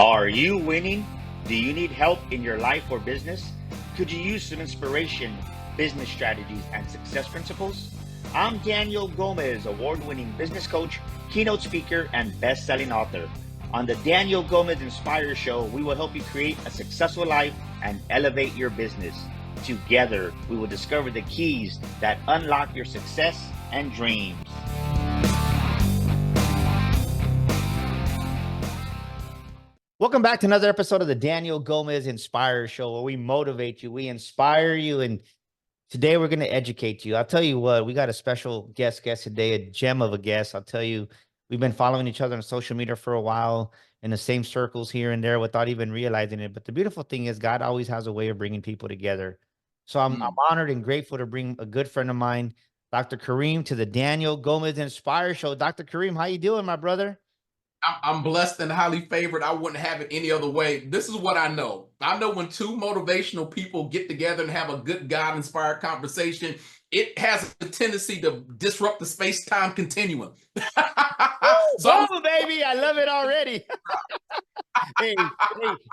Are you winning? Do you need help in your life or business? Could you use some inspiration, business strategies, and success principles? I'm Daniel Gomez, award-winning business coach, keynote speaker, and best-selling author. On the Daniel Gomez Inspire Show, we will help you create a successful life and elevate your business. Together, we will discover the keys that unlock your success and dreams. Welcome back to another episode of the Daniel Gomez Inspire Show, where we motivate you, we inspire you, and today we're going to educate you. I'll tell you what, we got a special guest today, a gem of a guest. I'll tell you, we've been following each other on social media for a while, in the same circles here and there without even realizing it. But the beautiful thing is God always has a way of bringing people together. So I'm honored and grateful to bring a good friend of mine, Dr. Karim, to the Daniel Gomez Inspire Show. Dr. Karim, how you doing, my brother? I'm blessed and highly favored. I wouldn't have it any other way. This is what I know. I know when two motivational people get together and have a good God-inspired conversation, it has a tendency to disrupt the space-time continuum. Oh, baby, I love it already. hey,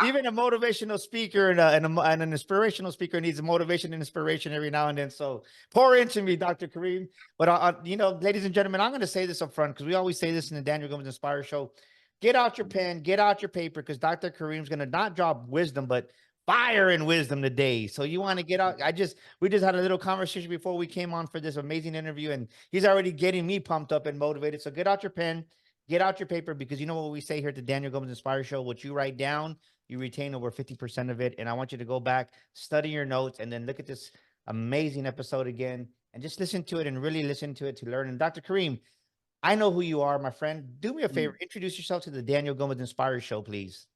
even a motivational speaker and an inspirational speaker needs a motivation and inspiration every now and then. So pour into me, Dr. Karim. But, ladies and gentlemen, I'm going to say this up front because we always say this in the Daniel Gomez Inspire Show. Get out your pen, get out your paper, because Dr. Karim's going to not drop wisdom, but fire and wisdom today. So you want to get out. We just had a little conversation before we came on for this amazing interview, and he's already getting me pumped up and motivated. So get out your pen. Get out your paper, because you know what we say here at the Daniel Gomez Inspire Show, what you write down, you retain over 50% of it. And I want you to go back, study your notes, and then look at this amazing episode again and just listen to it and really listen to it to learn. And Dr. Karim, I know who you are, my friend. Do me a favor. Introduce yourself to the Daniel Gomez Inspire Show, please.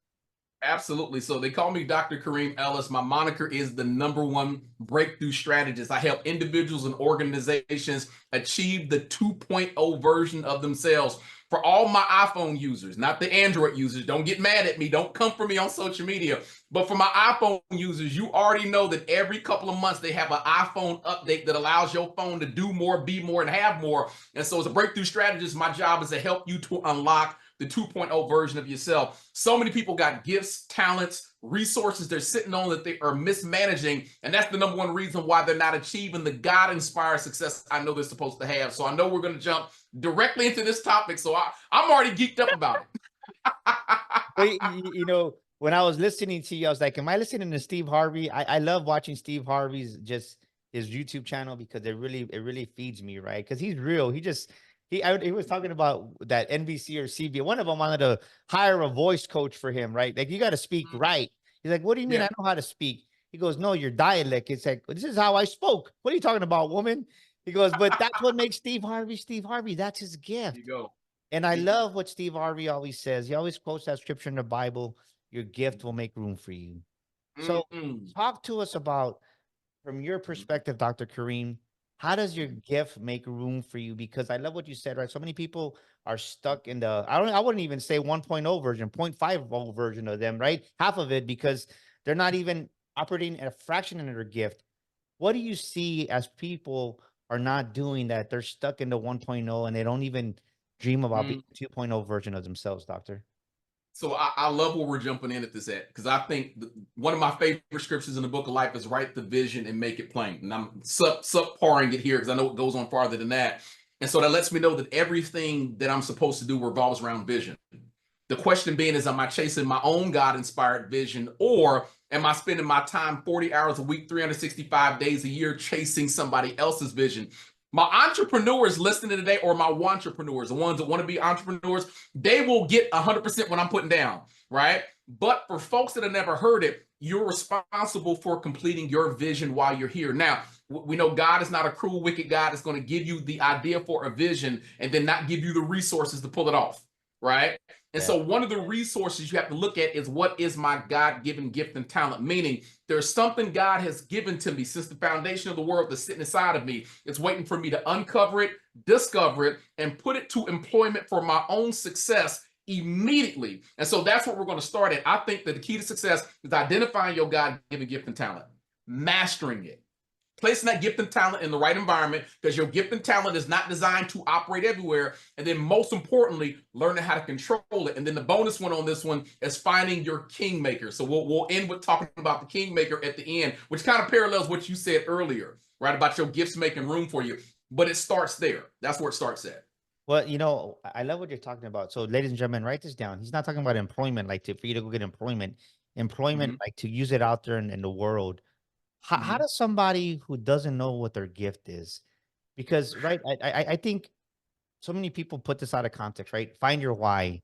Absolutely. So they call me Dr. Karim Ellis. My moniker is the #1 breakthrough strategist. I help individuals and organizations achieve the 2.0 version of themselves. For all my iPhone users, not the Android users, don't get mad at me. Don't come for me on social media. But for my iPhone users, you already know that every couple of months they have an iPhone update that allows your phone to do more, be more, and have more. And so as a breakthrough strategist, my job is to help you to unlock the 2.0 version of yourself. So many people got gifts, talents, resources they're sitting on that they are mismanaging. And that's the #1 reason why they're not achieving the God-inspired success I know they're supposed to have. So I know we're going to jump directly into this topic. So I'm already geeked up about it. When I was listening to you, I was like, am I listening to Steve Harvey? I love watching Steve Harvey's his YouTube channel, because it really feeds me, right? Because he's real. He was talking about that NBC or CB. One of them wanted to hire a voice coach for him, right? Like, you got to speak right. He's like, what do you mean? I know how to speak. He goes, no, your dialect. It's like, this is how I spoke. What are you talking about, woman? He goes, but that's what makes Steve Harvey. That's his gift. There you go. And I love what Steve Harvey always says. He always quotes that scripture in the Bible: your gift will make room for you. So talk to us about, from your perspective, Dr. Karim, how does your gift make room for you? Because I love what you said, right? So many people are stuck in I wouldn't even say 1.0 version, 0.50 version of them, right? Half of it, because they're not even operating at a fraction of their gift. What do you see as people are not doing that? They're stuck in the 1.0 and they don't even dream about being a 2.0 version of themselves, doctor. So I love where we're jumping in at this at, because I think one of my favorite scriptures in the book of life is write the vision and make it plain. And I'm subparing it here because I know it goes on farther than that. And so that lets me know that everything that I'm supposed to do revolves around vision. The question being is, am I chasing my own God-inspired vision, or am I spending my time 40 hours a week, 365 days a year chasing somebody else's vision? My entrepreneurs listening today, or my wantrepreneurs, the ones that want to be entrepreneurs, they will get 100% what I'm putting down, right? But for folks that have never heard it, you're responsible for completing your vision while you're here. Now, we know God is not a cruel, wicked God that's going to give you the idea for a vision and then not give you the resources to pull it off, right? And so one of the resources you have to look at is, what is my God-given gift and talent? Meaning, there's something God has given to me since the foundation of the world that's sitting inside of me. It's waiting for me to uncover it, discover it, and put it to employment for my own success immediately. And so that's what we're going to start at. I think that the key to success is identifying your God-given gift and talent, mastering it, placing that gift and talent in the right environment, because your gift and talent is not designed to operate everywhere. And then most importantly, learning how to control it. And then the bonus one on this one is finding your kingmaker. So we'll end with talking about the kingmaker at the end, which kind of parallels what you said earlier, right? About your gifts making room for you. But it starts there. That's where it starts at. Well, you know, I love what you're talking about. So, ladies and gentlemen, write this down. He's not talking about employment, like for you to go get employment. Employment, Mm-hmm. like to use it out there in the world. How Mm-hmm. does somebody who doesn't know what their gift is? Because, right, I think so many people put this out of context, right? Find your why.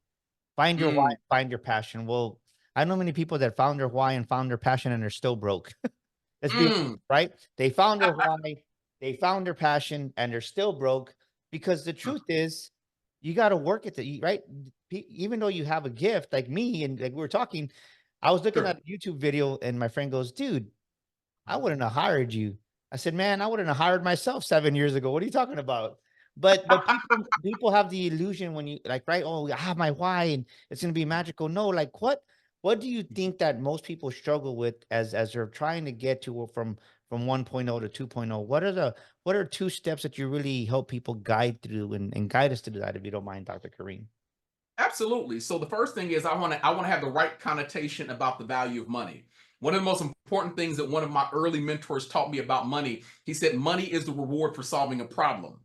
Find your why, Mm, find your passion. Well, I know many people that found their why and found their passion and they're still broke. Let's be honest, mm. right. They found their why, they found their passion, and they're still broke because the truth is, you got to work at the right. Even though you have a gift, like me, and like we were talking, I was looking Sure. at a YouTube video, and my friend goes, "Dude, I wouldn't have hired you." I said, "Man, I wouldn't have hired myself 7 years ago. What are you talking about?" But people have the illusion when you like, right? Oh, I have my why and it's gonna be magical. No, like what do you think that most people struggle with as they're trying to get to from 1.0 to 2.0? What are two steps that you really help people guide through and guide us through that, if you don't mind, Dr. Kareem? Absolutely. So the first thing is I want to have the right connotation about the value of money. One of the most important things that one of my early mentors taught me about money, he said money is the reward for solving a problem.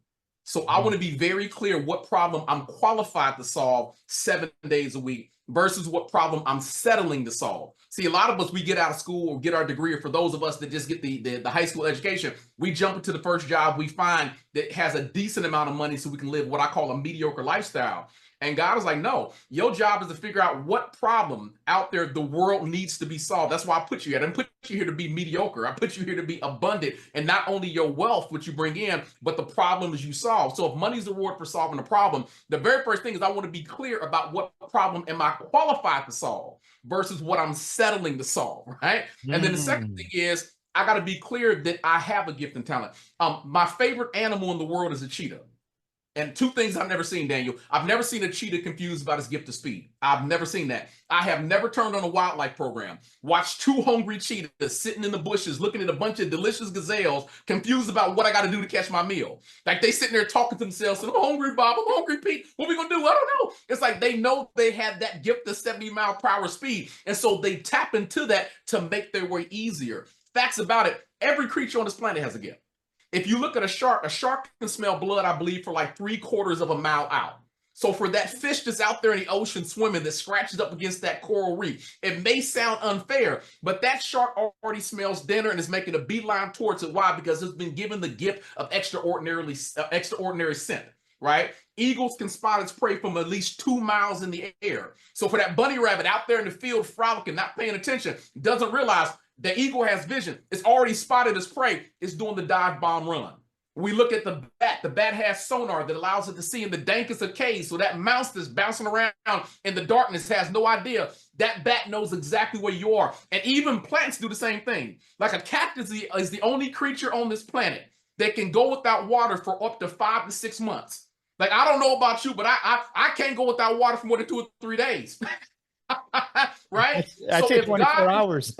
So I want Mm, to be very clear what problem I'm qualified to solve 7 days a week versus what problem I'm settling to solve. See, a lot of us, we get out of school or get our degree, or for those of us that just get the high school education, we jump into the first job we find that has a decent amount of money so we can live what I call a mediocre lifestyle. And God was like, no, your job is to figure out what problem out there the world needs to be solved. That's why I put you here. I didn't put you here to be mediocre. I put you here to be abundant. And not only your wealth, what you bring in, but the problems you solve. So if money's the reward for solving a problem, the very first thing is I want to be clear about what problem am I qualified to solve versus what I'm settling to solve, right? And then the second mm. thing is I got to be clear that I have a gift and talent. My favorite animal in the world is a cheetah. And two things I've never seen, Daniel. I've never seen a cheetah confused about his gift of speed. I've never seen that. I have never turned on a wildlife program, watched two hungry cheetahs sitting in the bushes looking at a bunch of delicious gazelles, confused about what I got to do to catch my meal. Like they sitting there talking to themselves, and I'm hungry, Bob. I'm hungry, Pete. What we gonna do? I don't know. It's like they know they have that gift of 70-mile-per-hour speed, and so they tap into that to make their way easier. Facts about it: every creature on this planet has a gift. If you look at a shark can smell blood, I believe, for like 3/4 of a mile out. So for that fish that's out there in the ocean swimming that scratches up against that coral reef, it may sound unfair, but that shark already smells dinner and is making a beeline towards it. Why? Because it's been given the gift of extraordinary scent. Right? Eagles can spot its prey from at least 2 miles in the air. So for that bunny rabbit out there in the field frolicking, not paying attention, doesn't realize the eagle has vision. It's already spotted its prey. It's doing the dive bomb run. We look at the bat. The bat has sonar that allows it to see in the dankest of caves. So that mouse that's bouncing around in the darkness has no idea. That bat knows exactly where you are. And even plants do the same thing. Like a cactus is the only creature on this planet that can go without water for up to 5 to 6 months. Like I don't know about you, but I can't go without water for more than 2 or 3 days. Right? I'd So say if God 24 hours.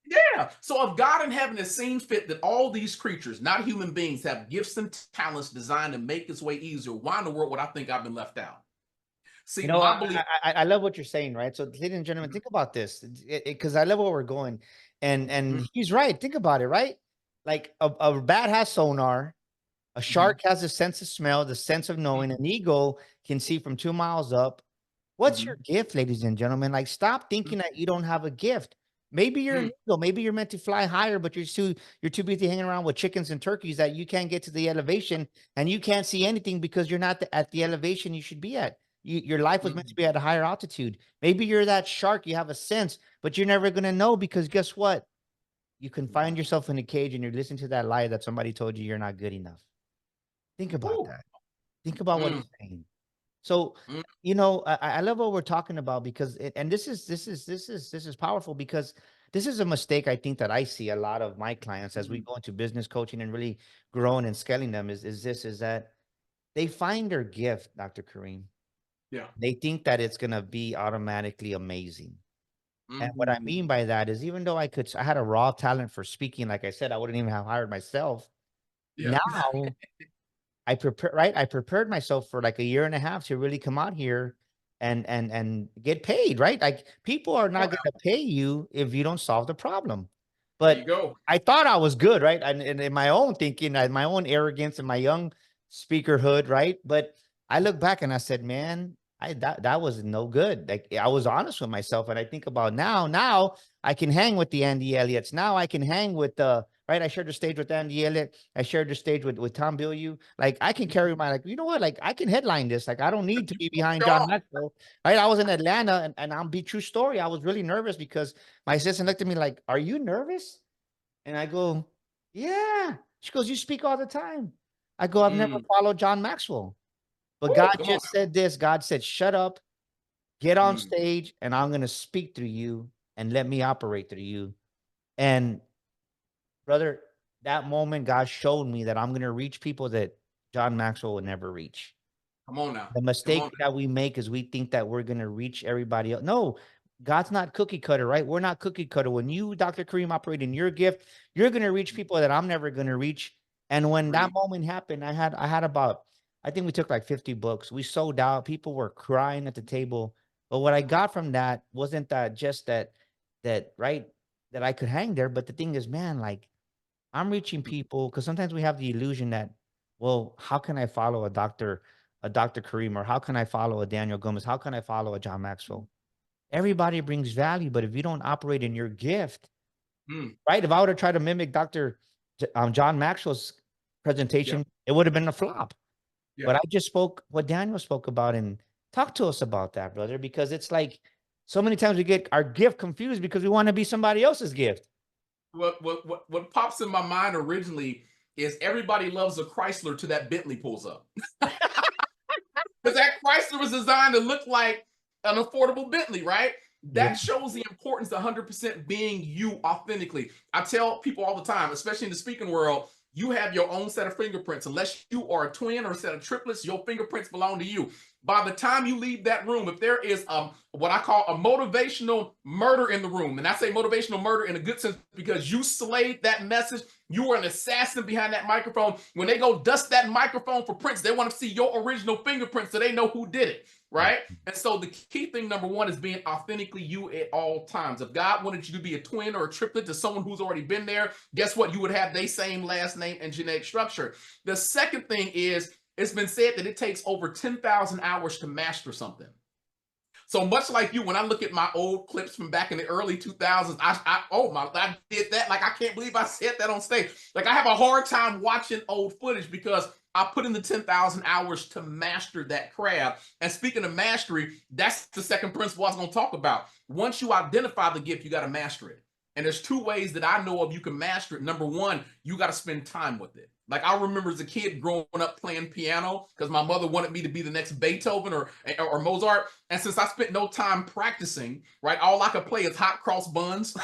yeah. So if God in heaven has seen fit that all these creatures, not human beings, have gifts and talents designed to make its way easier, why in the world would I think I've been left out? You See, know, my belief. I love what you're saying, right? So, ladies and gentlemen, Mhm, think about this, because I love where we're going, mhm, and he's right. Think about it, right? Like a bat has sonar, a mhm, shark has a sense of smell, the sense of mhm, knowing, an eagle can see from 2 miles up. What's your mhm, gift, ladies and gentlemen? Like, stop mhm, thinking that you don't have a gift. Maybe you're an mhm, eagle. Maybe you're meant to fly higher, but you're too busy hanging around with chickens and turkeys that you can't get to the elevation and you can't see anything because you're not at the elevation you should be at. Your life was meant to mhm, be at a higher altitude. Maybe you're that shark. You have a sense, but you're never gonna know because guess what? You can mhm. find yourself in a cage and you're listening to that lie that somebody told you you're not good enough. Think about Woo, that. Think about what mm, he's saying. So, mm, I love what we're talking about because and this is powerful because this is a mistake I think that I see a lot of my clients as we mhm. go into business coaching and really growing and scaling them is that they find their gift, Dr. Kareem. Yeah. They think that it's gonna be automatically amazing. And what I mean by that is, even though I had a raw talent for speaking, like I said, I wouldn't even have hired myself. Yeah. Now I prepared myself for like a year and a half to really come out here and get paid, right? Like, people are not Oh, going to pay you if you don't solve the problem. there you But go. I thought I was good, right? And in my own thinking, my own arrogance and my young speakerhood, right? But I look back and I said, man, that was no good. Like, I was honest with myself, and I think about now I can hang with the Andy Elliott's. Now I can hang with right. I shared the stage with Andy Elliott. I shared the stage with Tom Bilyeu. Like, I can carry my, like, you know what? Like, I can headline this. Like, I don't need to be behind John Maxwell. Right. I was in Atlanta, and I'll be true story. I was really nervous because my assistant looked at me like, "Are you nervous?" And I go, "Yeah." She goes, "You speak all the time." I go, "I've never followed John Maxwell." But Oh, God come on just said this. God said, "Shut up, get now. on stage, and I'm going to speak through you and let me operate through you." And brother, that moment, God showed me that I'm going to reach people that John Maxwell would never reach. Come on now. The Come on mistake that we make is we think that we're going to reach everybody else. No, God's not cookie cutter, right? We're not cookie cutter. When you, Dr. Kareem, operate in your gift, you're going to reach people that I'm never going to reach. And when that Agreed. moment happened, I had about, I think we took like 50 books. We sold out. People were crying at the table. But what I got from that wasn't that just right, that I could hang there. But the thing is, man, like, I'm reaching people, because sometimes we have the illusion that, well, how can I follow a Dr. Kareem, or how can I follow a Daniel Gomez? How can I follow a John Maxwell? Everybody brings value, but if you don't operate in your gift, Mm, right? If I would have tried to mimic John Maxwell's yeah. presentation, it would have been a flop. Yeah. But I just spoke what Daniel spoke about, and talk to us about that, brother, because it's like so many times we get our gift confused because we want to be somebody else's gift. What pops in my mind originally is everybody loves a Chrysler till that Bentley pulls up. Because that Chrysler was designed to look like an affordable Bentley, right? Yeah. That shows the importance of 100% being you authentically. I tell people all the time, especially in the speaking world, you have your own set of fingerprints. Unless you are a twin or a set of triplets, your fingerprints belong to you. By the time you leave that room, if there is what I call a motivational murder in the room, and I say motivational murder in a good sense because you slayed that message, you were an assassin behind that microphone. When they go dust that microphone for prints, they want to see your original fingerprints so they know who did it, right? And so the key thing, number one, is being authentically you at all times. If God wanted you to be a twin or a triplet to someone who's already been there, guess what? You would have their same last name and genetic structure. The second thing is, it's been said that it takes over 10,000 hours to master something. So much like you, when I look at my old clips from back in the early 2000s, I did that. Like, I can't believe I said that on stage. Like, I have a hard time watching old footage because I put in the 10,000 hours to master that craft. And speaking of mastery, that's the second principle I was going to talk about. Once you identify the gift, you got to master it. And there's two ways that I know of you can master it. Number one, you got to spend time with it. Like, I remember as a kid growing up playing piano because my mother wanted me to be the next Beethoven or Mozart. And since I spent no time practicing, right, all I could play is hot cross buns.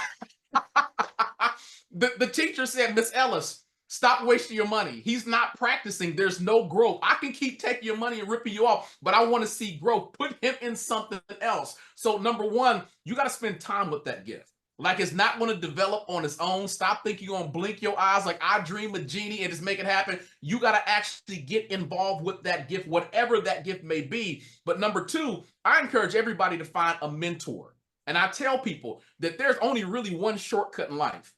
The teacher said, "Miss Ellis, stop wasting your money. He's not practicing. There's no growth. I can keep taking your money and ripping you off, but I want to see growth. Put him in something else." So number one, you got to spend time with that gift. Like, it's not going to develop on its own. Stop thinking you're going to blink your eyes like I dream a genie and just make it happen. You got to actually get involved with that gift, whatever that gift may be. But number two, I encourage everybody to find a mentor. And I tell people that there's only really one shortcut in life.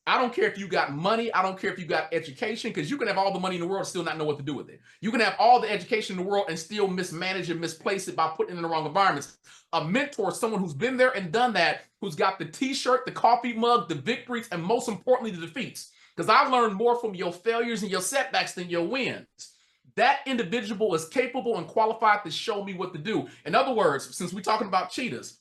I don't care if you got money. I don't care if you got education, because you can have all the money in the world and still not know what to do with it. You can have all the education in the world and still mismanage and misplace it by putting it in the wrong environments. A mentor is someone who's been there and done that, who's got the t-shirt, the coffee mug, the victories, and most importantly, the defeats. Because I learned more from your failures and your setbacks than your wins. That individual is capable and qualified to show me what to do. In other words, since we're talking about cheetahs,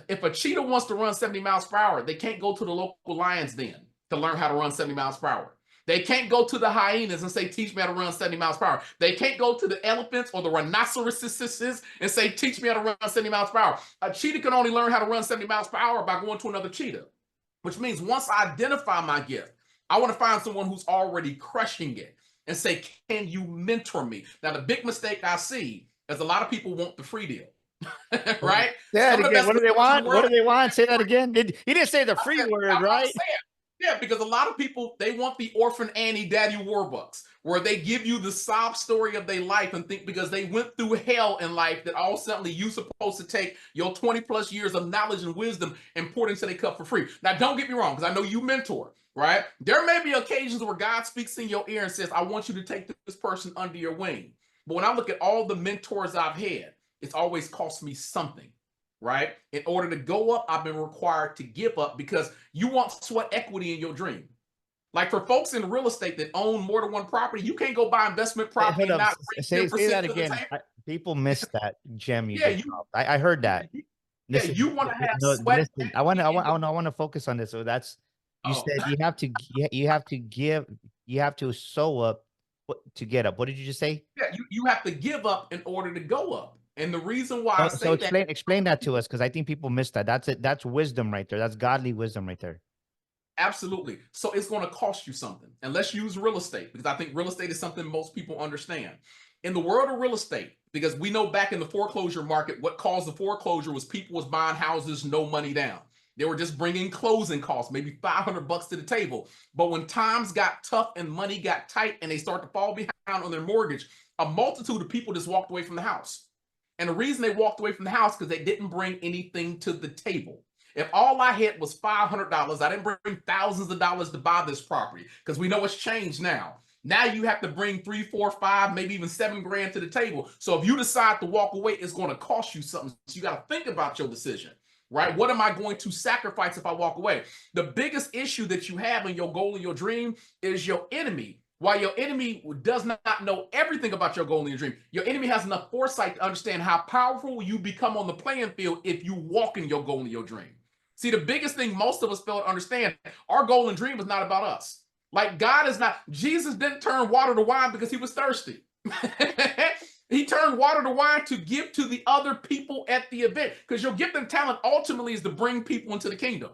if a cheetah wants to run 70 miles per hour, they can't go to the local lion's den to learn how to run 70 miles per hour. They can't go to the hyenas and say, "Teach me how to run 70 miles per hour." They can't go to the elephants or the rhinoceroses and say, "Teach me how to run 70 miles per hour." A cheetah can only learn how to run 70 miles per hour by going to another cheetah, which means once I identify my gift, I want to find someone who's already crushing it and say, "Can you mentor me?" Now, the big mistake I see is a lot of people want the free deal. right? Say that Some of the again. best What do they mentors in want? the What world. do they want? Say that again. He didn't say the free word, I'm right? saying, yeah, because a lot of people, they want the orphan Annie Daddy Warbucks, where they give you the sob story of their life and think because they went through hell in life that all suddenly you supposed to take your 20 plus years of knowledge and wisdom and pour it into their cup for free. Now, don't get me wrong, because I know you mentor, right? There may be occasions where God speaks in your ear and says, I want you to take this person under your wing. But when I look at all the mentors I've had, it's always cost me something, right? In order to go up, I've been required to give up because you want sweat equity in your dream. Like for folks in real estate that own more than one property, you can't go buy investment Hey, property hold and up. not bring Say 10% that to the again. table. People miss that gem you Yeah, just dropped. I heard that. yeah, Listen, you want to have no, sweat listen. equity in your I want to focus on this. So that's you oh said you have to give you have to sew up to get up. What did you just say? yeah, you have to give up in order to go up. And the reason why I No, so say that, explain that to us because I think people miss that. That's it. That's wisdom right there. That's godly wisdom right there. absolutely. So it's going to cost you something. And let's use real estate because I think real estate is something most people understand. In the world of real estate, because we know back in the foreclosure market, what caused the foreclosure was people was buying houses, no money down. They were just bringing closing costs, maybe $500 to the table. But when times got tough and money got tight and they start to fall behind on their mortgage, a multitude of people just walked away from the house. And the reason they walked away from the house because they didn't bring anything to the table. If all I had was $500, I didn't bring thousands of dollars to buy this property because we know it's changed now. Now you have to bring 3, 4, 5, maybe even $7,000 to the table. So if you decide to walk away, it's going to cost you something. So you got to think about your decision, right? What am I going to sacrifice if I walk away? The biggest issue that you have in your goal and your dream is your enemy. While your enemy does not know everything about your goal and your dream, your enemy has enough foresight to understand how powerful you become on the playing field if you walk in your goal and your dream. See, the biggest thing most of us fail to understand, our goal and dream is not about us. Like God is not, Jesus didn't turn water to wine because he was thirsty. He turned water to wine to give to the other people at the event because your gift and talent ultimately is to bring people into the kingdom.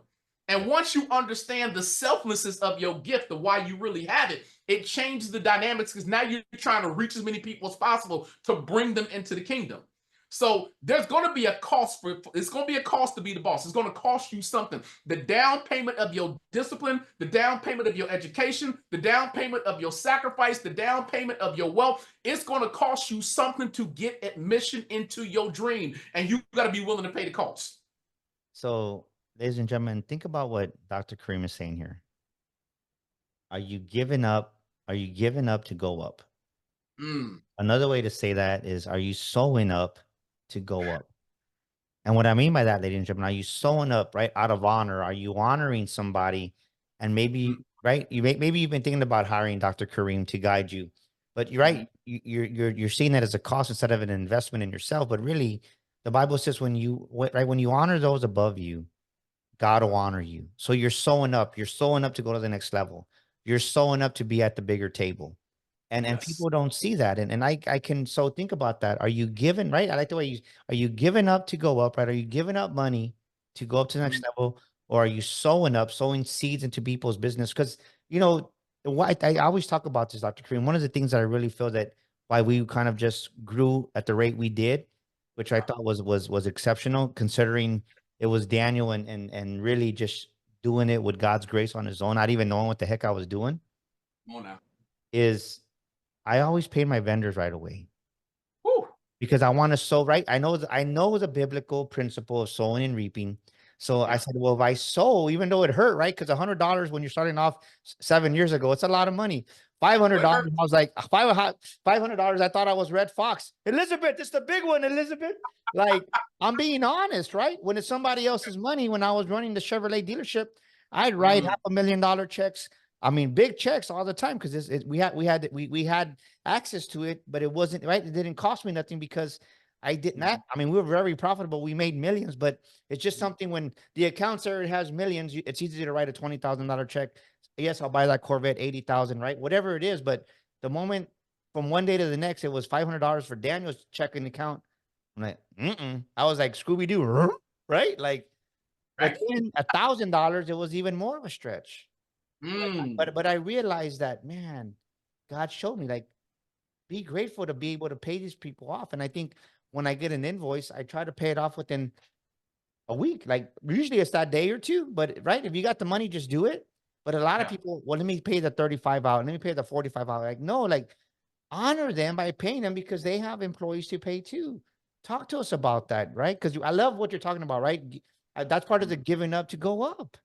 And once you understand the selflessness of your gift, the why you really have it, it changes the dynamics because now you're trying to reach as many people as possible to bring them into the kingdom. So there's going to be a cost for it's going to be a cost to be the boss. It's going to cost you something. The down payment of your discipline, the down payment of your education, the down payment of your sacrifice, the down payment of your wealth. It's going to cost you something to get admission into your dream. And you got to be willing to pay the cost. So, ladies and gentlemen, think about what Dr. Karim is saying here. Are you giving up? Are you giving up to go up? Mm. Another way to say that is, are you sewing up to go up? And what I mean by that, ladies and gentlemen, are you sewing up, right, out of honor? Are you honoring somebody? And maybe, right, maybe you've been thinking about hiring Dr. Kareem to guide you, but you're right. You're seeing that as a cost instead of an investment in yourself. But really, the Bible says when you honor those above you, God will honor you. So you're sewing up. You're sewing up to go to the next level. You're sewing up to be at the bigger table. And Yes. people don't see that. And I can so think about that. Are you giving, right? I like the way are you giving up to go up, right? Are you giving up money to go up to the next level? Or are you sowing seeds into people's business? Because why I always talk about this, Dr. Kareem. One of the things that I really feel that why we kind of just grew at the rate we did, which I thought was exceptional, considering it was Daniel and really just doing it with God's grace on his own, not even knowing what the heck I was doing, Come on now. is I always pay my vendors right away Whew. because I want to sow, right. I know it's a biblical principle of sowing and reaping. So I Yeah. said, well, if I sow, even though it hurt, right? Because $100 when you're starting off 7 years ago, it's a lot of money. $500. I was like, $500. I thought I was Red Fox. Elizabeth, it's the big one, Elizabeth. Like, I'm being honest, right? When it's somebody else's money, when I was running the Chevrolet dealership, I'd write $500,000 checks. I mean, big checks all the time because we had access to it, but it wasn't right. It didn't cost me nothing because I did not. I mean, we were very profitable. We made millions, but it's just something when the account area has millions, it's easy to write a $20,000 check. Yes, I'll buy that Corvette, 80,000, right? Whatever it is. But the moment from one day to the next, it was $500 for Daniel's checking account. I'm like, I was like, Scooby Doo, right? Like, but Right. then $1,000, it was even more of a stretch. Mm. But I realized that, man, God showed me, like, be grateful to be able to pay these people off. And I think when I get an invoice, I try to pay it off within a week. Like usually it's that day or two, but right, if you got the money, just do it. But a lot of people, well, let me pay the 35 out, let me pay the 45 out. Like, no, like honor them by paying them because they have employees to pay too. Talk to us about that, right? Because I love what you're talking about, right? That's part of the giving up to go up.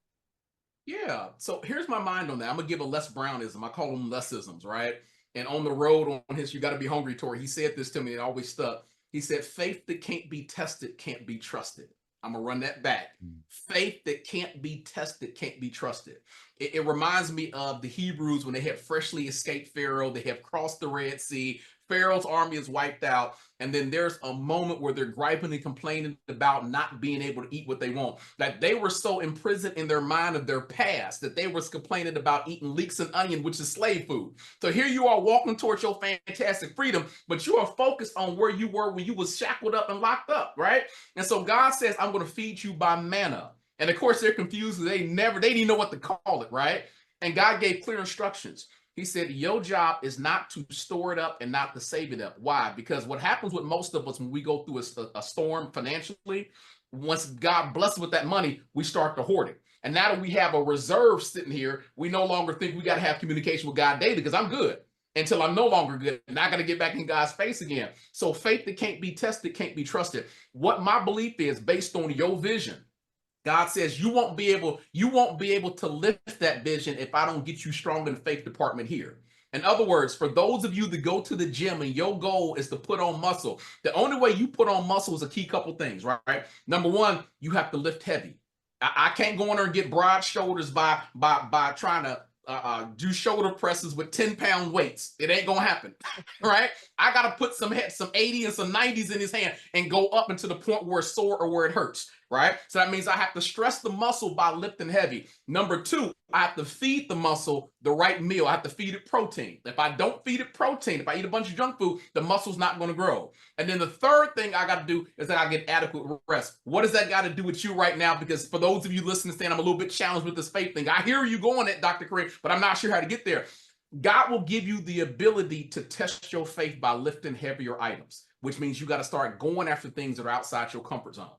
Yeah. So here's my mind on that. I'm gonna give a Les Brownism. I call them Lesisms, right? And on the road on his "You Got to Be Hungry" tour, he said this to me. It always stuck. He said, "Faith that can't be tested can't be trusted." I'm gonna run that back. Faith that can't be tested can't be trusted. It reminds me of the Hebrews when they had freshly escaped Pharaoh. They have crossed the Red Sea. Pharaoh's army is wiped out. And then there's a moment where they're griping and complaining about not being able to eat what they want. Like they were so imprisoned in their mind of their past that they was complaining about eating leeks and onion, which is slave food. So here you are walking towards your fantastic freedom, but you are focused on where you were when you was shackled up and locked up, right? And so God says, I'm going to feed you by manna. And of course they're confused. They didn't know what to call it, right? And God gave clear instructions. He said, your job is not to store it up and not to save it up. Why? Because what happens with most of us when we go through a storm financially, once God blesses with that money, we start to hoard it. And now that we have a reserve sitting here, we no longer think we got to have communication with God daily because I'm good until I'm no longer good. And I got to get back in God's face again. So faith that can't be tested can't be trusted. What my belief is based on your vision. God says you won't be able to lift that vision if I don't get you strong in the faith department here. In other words, for those of you that go to the gym and your goal is to put on muscle, the only way you put on muscle is a key couple things, right? Number one, you have to lift heavy. I can't go in there and get broad shoulders by trying to do shoulder presses with 10-pound weights. It ain't gonna happen, right? I gotta put some 80 and some 90s in his hand and go up into the point where it's sore or where it hurts, right? So that means I have to stress the muscle by lifting heavy. Number two, I have to feed the muscle the right meal. I have to feed it protein. If I don't feed it protein, if I eat a bunch of junk food, the muscle's not going to grow. And then the third thing I got to do is that I get adequate rest. What does that got to do with you right now? Because for those of you listening, saying I'm a little bit challenged with this faith thing. I hear you going at Dr. Karim, but I'm not sure how to get there. God will give you the ability to test your faith by lifting heavier items, which means you got to start going after things that are outside your comfort zone.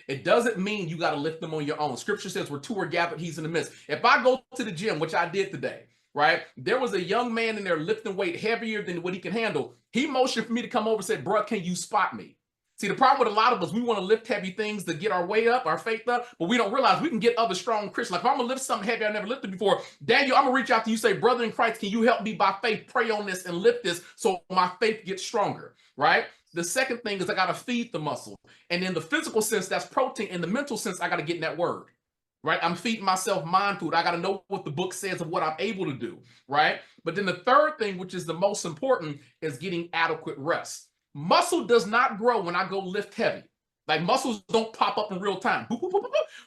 It doesn't mean you got to lift them on your own. Scripture says where two are gathered, he's in the midst. If I go to the gym, which I did today, right? There was a young man in there lifting weight heavier than what he can handle. He motioned for me to come over and said, bro, can you spot me? See, the problem with a lot of us, we want to lift heavy things to get our weight up, our faith up, but we don't realize we can get other strong Christians. Like if I'm going to lift something heavy I never lifted before, Daniel, I'm going to reach out to you, say, brother in Christ, can you help me by faith pray on this and lift this so my faith gets stronger, right? The second thing is I got to feed the muscle. And in the physical sense, that's protein. In the mental sense, I got to get in that word, right? I'm feeding myself mind food. I got to know what the book says of what I'm able to do, right? But then the third thing, which is the most important, is getting adequate rest. Muscle does not grow when I go lift heavy. Like muscles don't pop up in real time.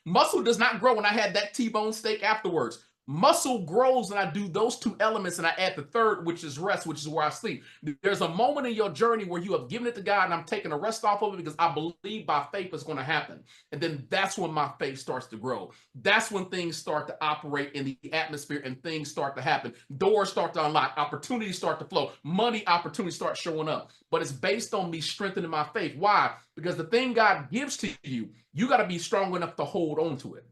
Muscle does not grow when I had that T-bone steak afterwards. Muscle grows and I do those two elements and I add the third, which is rest, which is where I sleep. There's a moment in your journey where you have given it to God and I'm taking a rest off of it because I believe by faith it's going to happen. And then that's when my faith starts to grow. That's when things start to operate in the atmosphere and things start to happen. Doors start to unlock, opportunities start to flow, money opportunities start showing up. But it's based on me strengthening my faith. Why? Because the thing God gives to you, you got to be strong enough to hold on to it.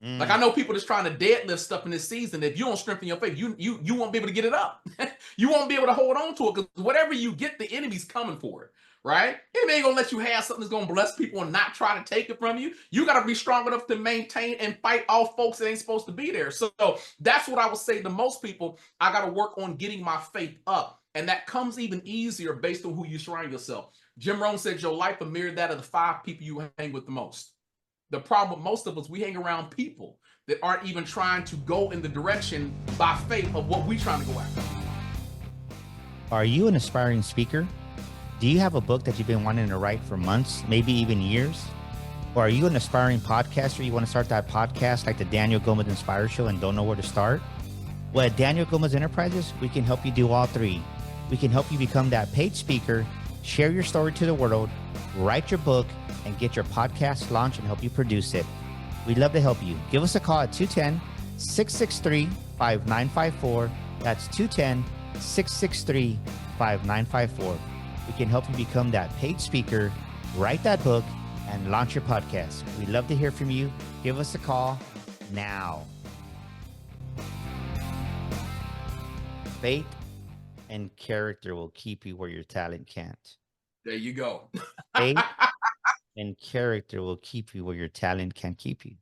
Like I know people that's trying to deadlift stuff in this season. If you don't strengthen your faith, you won't be able to get it up. You won't be able to hold on to it because whatever you get, the enemy's coming for it, right? Enemy ain't gonna let you have something that's gonna bless people and not try to take it from you. You got to be strong enough to maintain and fight off folks that ain't supposed to be there. So that's what I would say to most people. I got to work on getting my faith up, and that comes even easier based on who you surround yourself. Jim Rohn said your life a mirror that of the 5 people you hang with the most. The problem with most of us, we hang around people that aren't even trying to go in the direction by faith of what we're trying to go after. Are you an aspiring speaker? Do you have a book that you've been wanting to write for months, maybe even years? Or are you an aspiring podcaster? You want to start that podcast like the Daniel Gomez Inspire Show and don't know where to start? Well, at Daniel Gomez Enterprises, we can help you do all 3. We can help you become that paid speaker, share your story to the world, write your book, and get your podcast launched and help you produce it. We'd love to help you. Give us a call at 210-663-5954. That's 210-663-5954. We can help you become that paid speaker, write that book, and launch your podcast. We'd love to hear from you. Give us a call now. Faith and character will keep you where your talent can't. There you go. Faith and character will keep you where your talent can't keep you.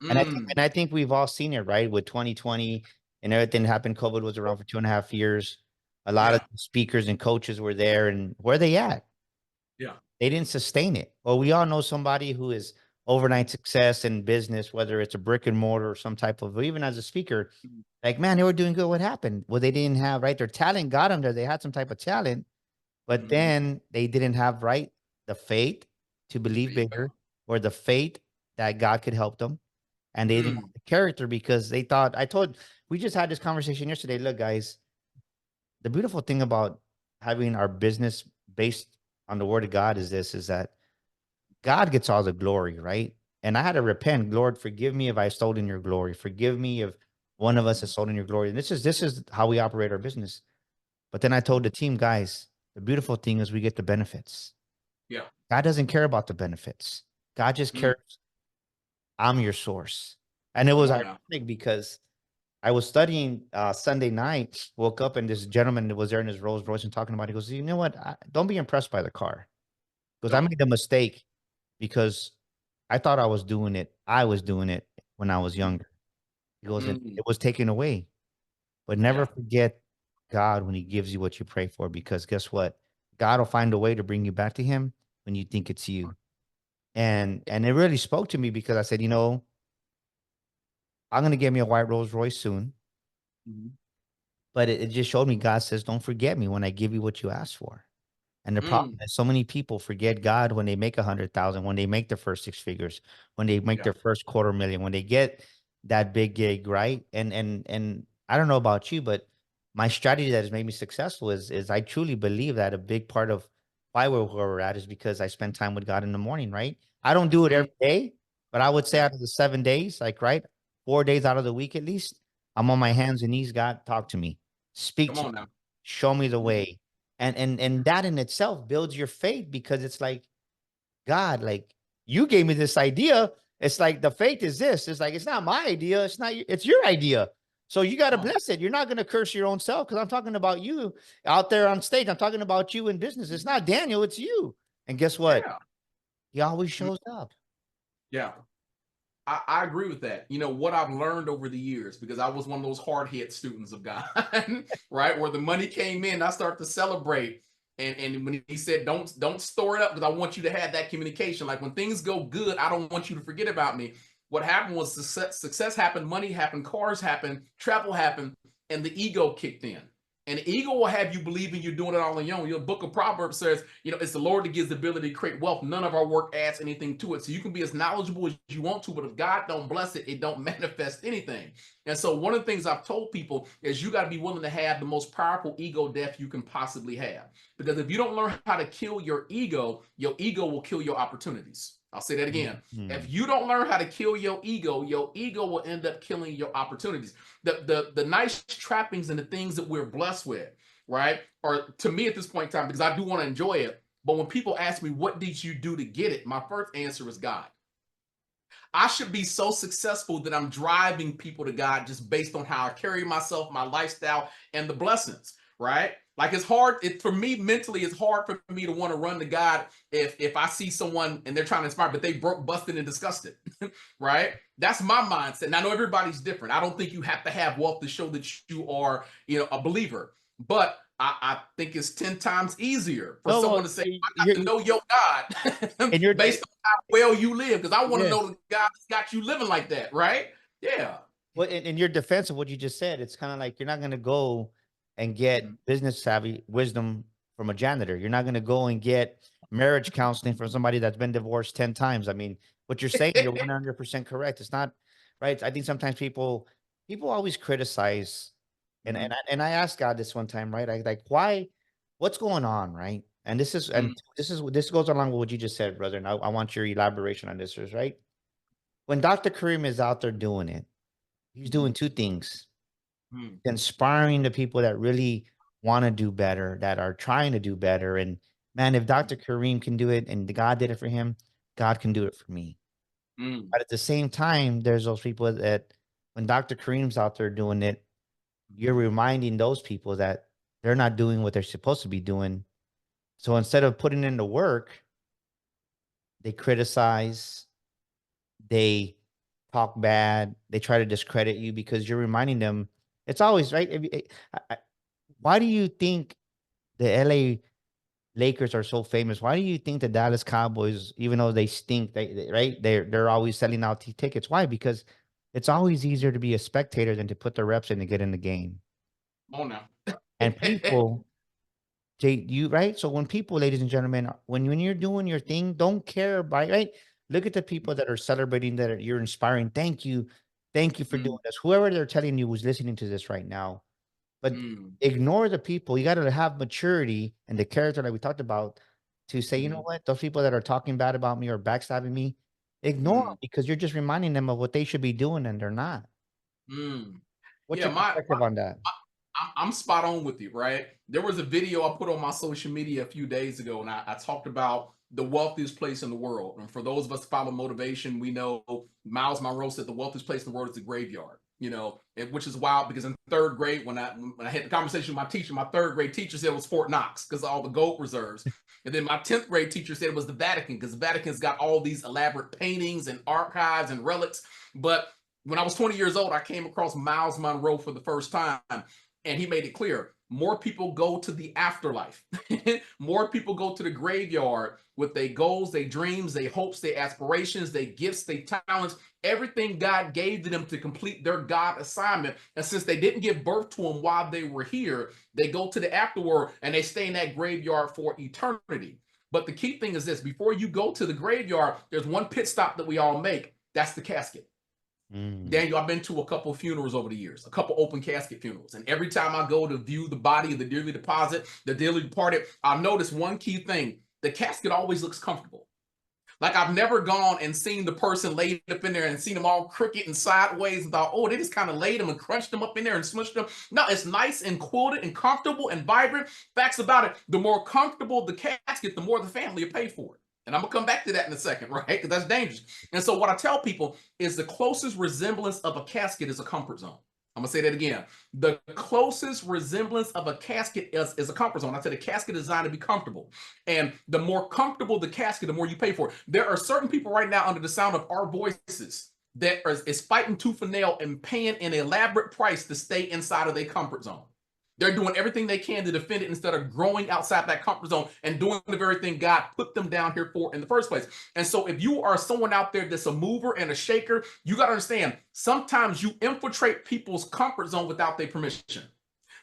And I think we've all seen it, right? With 2020 and everything that happened, COVID was around for 2.5 years. A lot of speakers and coaches were there, and where are they at? Yeah. They didn't sustain it. Well, we all know somebody who is overnight success in business, whether it's a brick and mortar or some type of, even as a speaker, like, man, they were doing good. What happened? Well, they didn't have, right? Their talent got them there. They had some type of talent, but then they didn't have, right, the faith to believe bigger, or the faith that God could help them. And they didn't have the character because they thought, we just had this conversation yesterday. Look, guys, the beautiful thing about having our business based on the word of God is that God gets all the glory, right? And I had to repent. Lord, forgive me if I stolen your glory. Forgive me if one of us has stolen your glory. And this is how we operate our business. But then I told the team, guys, the beautiful thing is we get the benefits. Yeah. God doesn't care about the benefits. God just cares. I'm your source. And it was ironic because I was studying Sunday night, woke up, and this gentleman that was there in his Rolls Royce and talking about it. He goes, you know what? Don't be impressed by the car. Because I made a mistake because I thought I was doing it. I was doing it when I was younger. He goes, and it was taken away. But never forget God when he gives you what you pray for, because guess what? God will find a way to bring you back to him when you think it's you. And it really spoke to me because I said, I'm going to get me a white Rolls Royce soon. But it just showed me God says, don't forget me when I give you what you asked for. And the problem is so many people forget God when they make 100,000, when they make their first 6 figures, when they make their first 250,000, when they get that big gig, right? And I don't know about you, but my strategy that has made me successful is I truly believe that a big part of why we're where we're at is because I spend time with God in the morning, right? I don't do it every day, but I would say out of the 7 days, like, right, 4 days out of the week at least, I'm on my hands and knees. God, talk to me, speak to me, show me the way. And that in itself builds your faith, because it's like, God, like, you gave me this idea. It's like the faith is this. It's like, it's not my idea. It's your idea. So you got to bless it. You're not going to curse your own self, because I'm talking about you out there on stage. I'm talking about you in business. It's not Daniel, it's you. And guess what? He always shows up. Yeah. I agree with that. You know, what I've learned over the years, because I was one of those hard-hit students of God, right? Where the money came in, I started to celebrate. And when he said, don't store it up, because I want you to have that communication. Like, when things go good, I don't want you to forget about me. What happened was success happened, money happened, cars happened, travel happened, and the ego kicked in. And the ego will have you believing you're doing it all on your own. Your book of Proverbs says, it's the Lord that gives the ability to create wealth. None of our work adds anything to it. So you can be as knowledgeable as you want to, but if God don't bless it, it don't manifest anything. And so one of the things I've told people is you got to be willing to have the most powerful ego death you can possibly have. Because if you don't learn how to kill your ego will kill your opportunities. I'll say that again. If you don't learn how to kill your ego will end up killing your opportunities. The nice trappings and the things that we're blessed with, right, are, to me at this point in time, because I do want to enjoy it, but when people ask me, what did you do to get it? My first answer is God. I should be so successful that I'm driving people to God just based on how I carry myself, my lifestyle, and the blessings, right? Like, it's hard, for me mentally, it's hard for me to want to run to God if I see someone and they're trying to inspire, but they broke, busted, and disgusted, right? That's my mindset. And I know everybody's different. I don't think you have to have wealth to show that you are, a believer. But I think it's 10 times easier for someone to say, I got to know your God based on how well you live, because I want to know the God that's got you living like that, right? Yeah. Well, in your defense of what you just said, it's kind of like you're not going to go and get business savvy wisdom from a janitor. You're not going to go and get marriage counseling from somebody that's been divorced 10 times. I mean, what you're saying, you're 100% correct. It's not right. I think sometimes people always criticize. And I asked God this one time, right? I like, why, what's going on, right? And this goes along with what you just said, brother. And I want your elaboration on this, right? When Dr. Karim is out there doing it, he's doing two things: inspiring the people that really want to do better, that are trying to do better, and man, if Dr. Kareem can do it and God did it for him, God can do it for me. Mm, But at the same time, there's those people that when Dr. Kareem's out there doing it, you're reminding those people that they're not doing what they're supposed to be doing. So instead of putting in the work, they criticize, they talk bad, they try to discredit you because you're reminding them. It's always right. Why do you think the LA Lakers are so famous? Why do you think the Dallas Cowboys, even though they stink, right? They're always selling out tickets. Why? Because it's always easier to be a spectator than to put the reps in to get in the game. come on now. And people, you right. So when people, ladies and gentlemen, when you're doing your thing, don't care about right. Look at the people that are celebrating that you're inspiring. Thank you for doing Mm, this. Whoever they're telling you who's listening to this right now, but mm, ignore the people. You got to have maturity and the character that we talked about to say, you know mhm, what, those people that are talking bad about me or backstabbing me, ignore them mm, because you're just reminding them of what they should be doing and they're not. mm. What's Yeah, your perspective on that? I'm spot on with you, right? There was a video I put on my social media a few days ago, and I talked about the wealthiest place in the world. And for those of us who follow motivation, we know Miles Monroe said the wealthiest place in the world is the graveyard. Which is wild because in third grade, when I had the conversation with my teacher, my third grade teacher said it was Fort Knox because of all the gold reserves. And then my 10th grade teacher said it was the Vatican because the Vatican's got all these elaborate paintings and archives and relics. But when I was 20 years old, I came across Miles Monroe for the first time. And he made it clear more people go to the afterlife. More people go to the graveyard with their goals, their dreams, their hopes, their aspirations, their gifts, their talents, everything God gave to them to complete their God assignment. And since they didn't give birth to them while they were here, they go to the afterworld and they stay in that graveyard for eternity. But the key thing is this: before you go to the graveyard, there's one pit stop that we all make. That's the casket. Mm. Daniel, I've been to a couple of funerals over the years, a couple open casket funerals. And every time I go to view the body of the dearly departed, I notice one key thing. The casket always looks comfortable. Like I've never gone and seen the person laid up in there and seen them all crooked and sideways and thought, oh, they just kind of laid them and crunched them up in there and smushed them. No, it's nice and quilted and comfortable and vibrant. Facts about it, the more comfortable the casket, the more the family will pay for it. And I'm gonna come back to that in a second, right? Because that's dangerous. And so what I tell people is the closest resemblance of a casket is a comfort zone. I'm gonna say that again. The closest resemblance of a casket is a comfort zone. I said a casket is designed to be comfortable. And the more comfortable the casket, the more you pay for it. There are certain people right now under the sound of our voices that is fighting tooth and nail and paying an elaborate price to stay inside of their comfort zone. They're doing everything they can to defend it instead of growing outside that comfort zone and doing the very thing God put them down here for in the first place. And so if you are someone out there that's a mover and a shaker, you got to understand, sometimes you infiltrate people's comfort zone without their permission.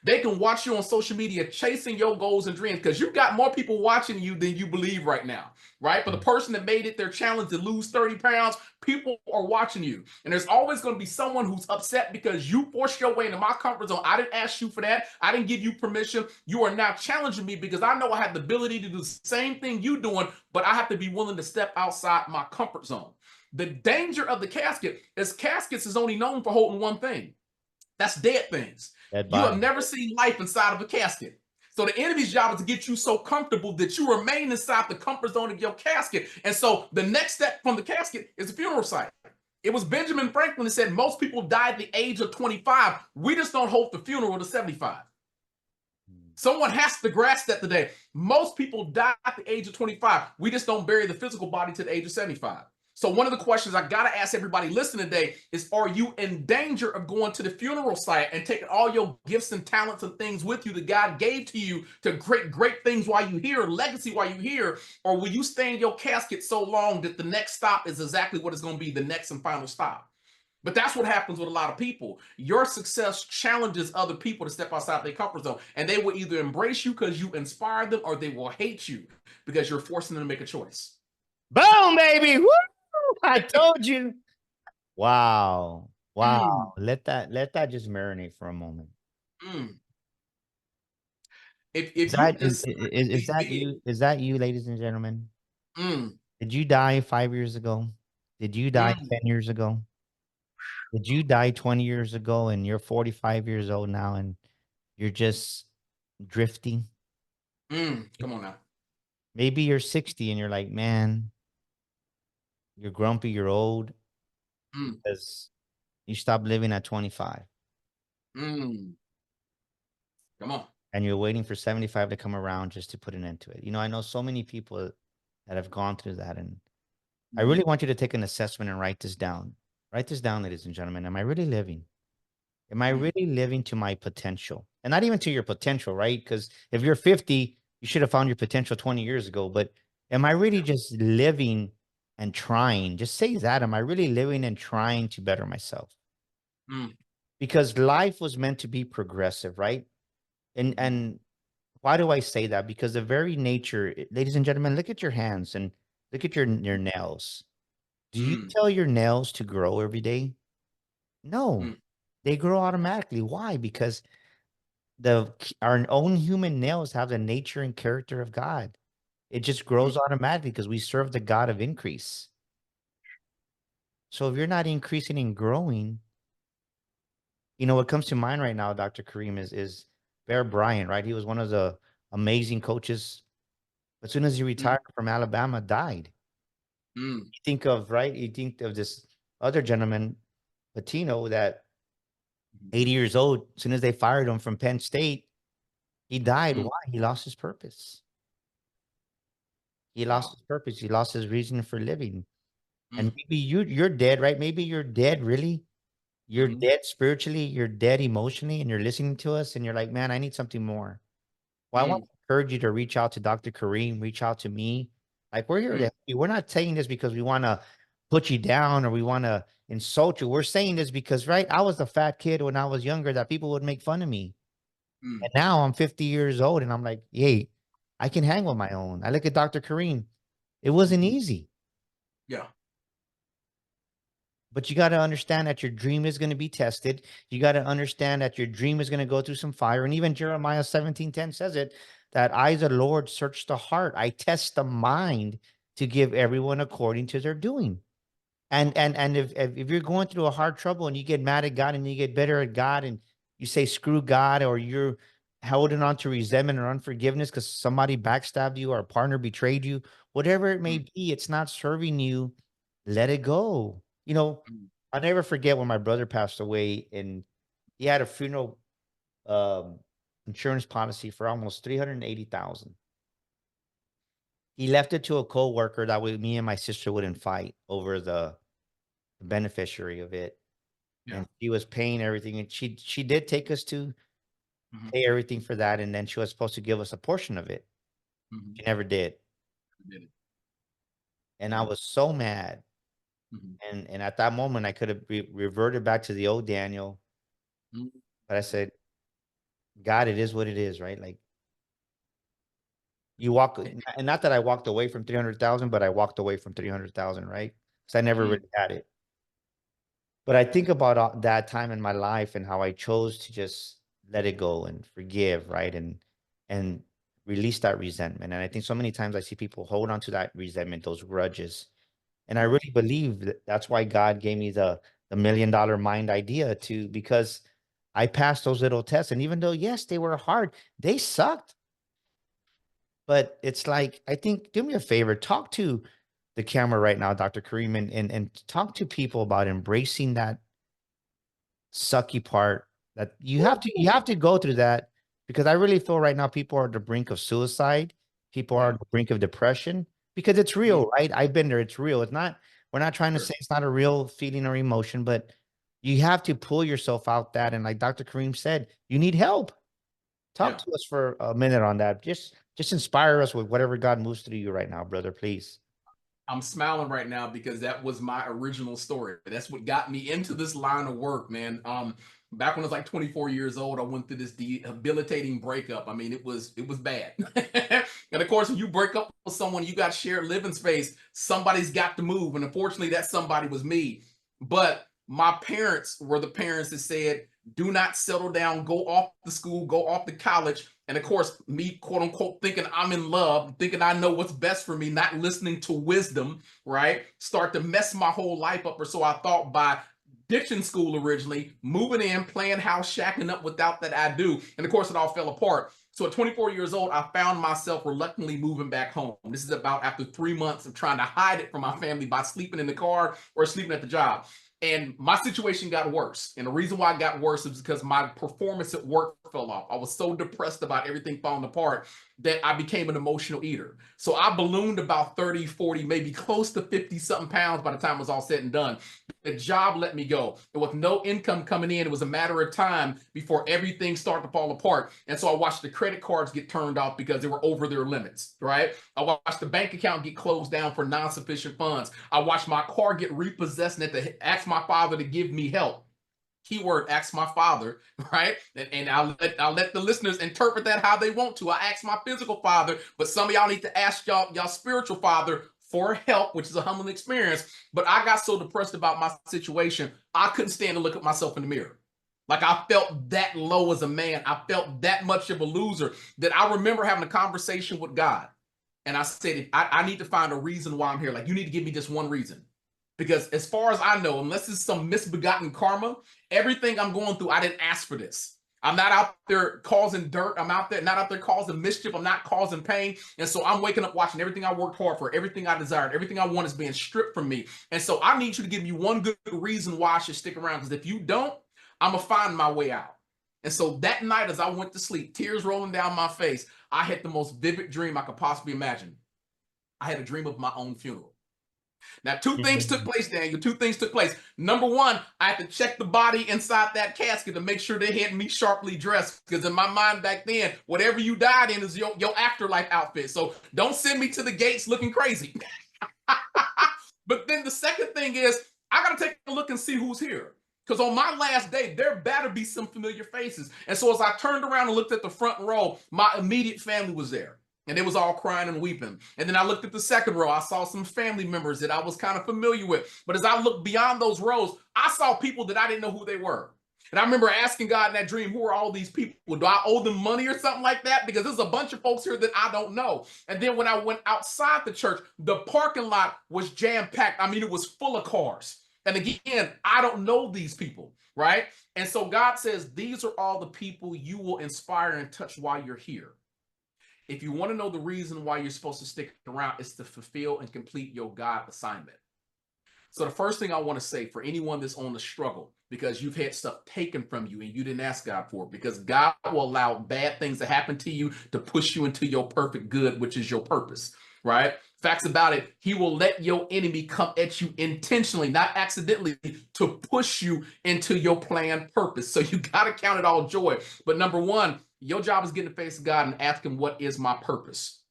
They can watch you on social media chasing your goals and dreams because you've got more people watching you than you believe right now, right? For the person that made it their challenge to lose 30 pounds, people are watching you. And there's always going to be someone who's upset because you forced your way into my comfort zone. I didn't ask you for that. I didn't give you permission. You are now challenging me because I know I have the ability to do the same thing you're doing, but I have to be willing to step outside my comfort zone. The danger of the casket is caskets is only known for holding one thing. That's dead things. That You have body. never seen life inside of a casket. So the enemy's job is to get you so comfortable that you remain inside the comfort zone of your casket. And so the next step from the casket is the funeral site. It was Benjamin Franklin that said most people die at the age of 25. We just don't hold the funeral to 75. Someone has to grasp that today. Most people die at the age of 25. We just don't bury the physical body to the age of 75. So one of the questions I got to ask everybody listening today is, are you in danger of going to the funeral site and taking all your gifts and talents and things with you that God gave to you to create great things while you're here, legacy while you're here? Or will you stay in your casket so long that the next stop is exactly what is going to be the next and final stop? But that's what happens with a lot of people. Your success challenges other people to step outside their comfort zone. And they will either embrace you because you inspire them, or they will hate you because you're forcing them to make a choice. Boom, baby. Woo! I told you. Wow. Wow. Mm, Let that just marinate for a moment. mm. Is If you that decide is to that be, you? Is that you, ladies and gentlemen? mm, Did you die 5 years ago? Did you die mm, 10 years ago? Did you die 20 years ago and you're 45 years old now and you're just drifting? come on now. Maybe you're 60 and you're like, man, you're grumpy, you're old Mm, because you stopped living at 25 mm. Come on. and you're waiting for 75 to come around just to put an end to it. I know so many people that have gone through that. And I Mm, really want you to take an assessment and write this down. Write this down, ladies and gentlemen. Am I really living? Am I mm, really living to my potential? And not even to your potential, right? Because if you're 50, you should have found your potential 20 years ago. But am I really yeah. just living and trying? Just say that. Am I really living and trying to better myself? Mm, Because life was meant to be progressive, right? And mhm, and why do I say that? Because the very nature, ladies and gentlemen, look at your hands and look at your nails. Do you mm, tell your nails to grow every day? No, mm, they grow automatically. Why? Because our own human nails have the nature and character of God. It just mm, grows automatically because we serve the God of increase. So if you're not increasing and growing, what comes to mind right now, Dr. Kareem, is Bear Bryant, right? He was one of the amazing coaches. As soon as he mm, retired from Alabama, died. mm, You think of this other gentleman, Patino, that mhm. 80 years old, as soon as they fired him from Penn State, he died. Mm. Why? He lost his purpose. He lost Wow. his purpose. He lost his reason for living. And Mm, maybe you're dead, right? Maybe you're dead, really. You're mhm, dead spiritually, you're dead emotionally, and you're listening to us, and you're like, man, I need something more. Well, I want mm, to encourage you to reach out to Dr. Kareem, reach out to me. Like, we're here to mm, help you. We're not saying this because we want to put you down or we want to insult you. We're saying this because, right, I was a fat kid when I was younger that people would make fun of me. mm, And now I'm 50 years old and I'm like, hey, I can hang with my own. I look at Dr. Kareem. It wasn't mhm. easy. Yeah. But you got to understand that your dream is going to be tested. You got to understand that your dream is going to go through some fire. And even Jeremiah 17:10 says it, that I, the Lord, search the heart. I test the mind to give everyone according to their doing. And if you're going through a hard trouble and you get mad at God and you get bitter at God and you say screw God, or you're holding on to resentment or unforgiveness because somebody backstabbed you or a partner betrayed you, whatever it may Mm, be, it's not serving you. Let it go. mm, I'll never forget when my brother passed away and he had a funeral um, insurance policy for almost 380,000. He left it to a coworker that me and my sister wouldn't fight over the beneficiary of it, yeah. and she was paying everything, and she did take us to Mhm, pay everything for that, and then she was supposed to give us a portion of it. mhm. She never did, Did it. and I Mm, was so mad. mhm, And at that moment, I could have reverted back to the old Daniel, mm, but I said, God, it is what it is, right? Like you walk, and not that I walked away from 300,000, but I walked away from 300,000, right? Because I never mm, really had it. But I think about that time in my life and how I chose to just let it go and forgive, right? And release that resentment. And I think so many times I see people hold on to that resentment, those grudges. And I mm, really believe that that's why God gave me the $1 million mind idea because I passed those little tests. And even though, yes, they were hard, they sucked. But it's like, I think, do me a favor, talk to the camera right now, Dr. Kareem, and talk to people about embracing that sucky part, that you have to go through that, because I really feel right now people are at the brink of suicide. People are yeah. at the brink of depression because it's Mm, real, right? I've been there. It's real. We're not trying to sure. say it's not a real feeling or emotion, but you have to pull yourself out that. And like Dr. Kareem said, you need help. Talk Yeah. to us for a minute on that. Just inspire us with whatever God moves through you right now, brother, please. I'm smiling right now because that was my original story. That's what got me into this line of work, man. Back when I was like 24 years old, I went through this debilitating breakup. I mean, it was bad. And of course, when you break up with someone, you got shared living space. Somebody's got to move, and unfortunately, that somebody was me. But my parents were the parents that said, "Do not settle down. Go off to school. Go off to college." And of course, me, quote unquote, thinking I'm in love, thinking I know what's best for me, not listening to wisdom, right? Start to mess my whole life up. Or so I thought by ditching school originally, moving in, playing house, shacking up without that I do. And of course, it all fell apart. So at 24 years old, I found myself reluctantly moving back home. This is about after 3 months of trying to hide it from my family by sleeping in the car or sleeping at the job. And my situation got worse. And the reason why it got worse is because my performance at work fell off. I was so depressed about everything falling apart that I became an emotional eater. So I ballooned about 30, 40, maybe close to 50 something pounds by the time it was all said and done. The job let me go. And with no income coming in, it was a matter of time before everything started to fall apart. And so I watched the credit cards get turned off because they were over their limits, right? I watched the bank account get closed down for non-sufficient funds. I watched my car get repossessed and had to ask my father to give me help. Keyword, ask my father, right? And I'll let the listeners interpret that how they want to. I asked my physical father, but some of y'all need to ask y'all spiritual father for help, which is a humbling experience. But I got so depressed about my situation, I couldn't stand to look at myself in the mirror. Like I felt that low as a man. I felt that much of a loser that I remember having a conversation with God. And I said, I need to find a reason why I'm here. Like, you need to give me just one reason. Because as far as I know, unless it's some misbegotten karma, everything I'm going through, I didn't ask for this. I'm not out there causing dirt. I'm not out there causing mischief. I'm not causing pain. And so I'm waking up watching everything I worked hard for, everything I desired, everything I want is being stripped from me. And so I need you to give me one good reason why I should stick around. Because if you don't, I'm going to find my way out. And so that night, as I went to sleep, tears rolling down my face, I had the most vivid dream I could possibly imagine. I had a dream of my own funeral. Now, two things took place, Daniel. Two things took place. Number one, I had to check the body inside that casket to make sure they had me sharply dressed. Because in my mind back then, whatever you died in is your afterlife outfit. So don't send me to the gates looking crazy. But then the second thing is, I got to take a look and see who's here. Because on my last day, there better be some familiar faces. And so as I turned around and looked at the front row, my immediate family was there. And they was all crying and weeping. And then I looked at the second row. I saw some family members that I was kind of familiar with. But as I looked beyond those rows, I saw people that I didn't know who they were. And I remember asking God in that dream, who are all these people? Do I owe them money or something like that? Because there's a bunch of folks here that I don't know. And then when I went outside the church, the parking lot was jam-packed. I mean, it was full of cars. And again, I don't know these people, right? And so God says, these are all the people you will inspire and touch while you're here. If you want to know the reason why you're supposed to stick around, it's to fulfill and complete your God assignment. So the first thing I want to say for anyone that's on the struggle, because you've had stuff taken from you and you didn't ask God for it, because God will allow bad things to happen to you to push you into your perfect good, which is your purpose, right? Facts about it, he will let your enemy come at you intentionally, not accidentally, to push you into your planned purpose. So you got to count it all joy. But number one, your job is getting to face God and ask him, what is my purpose?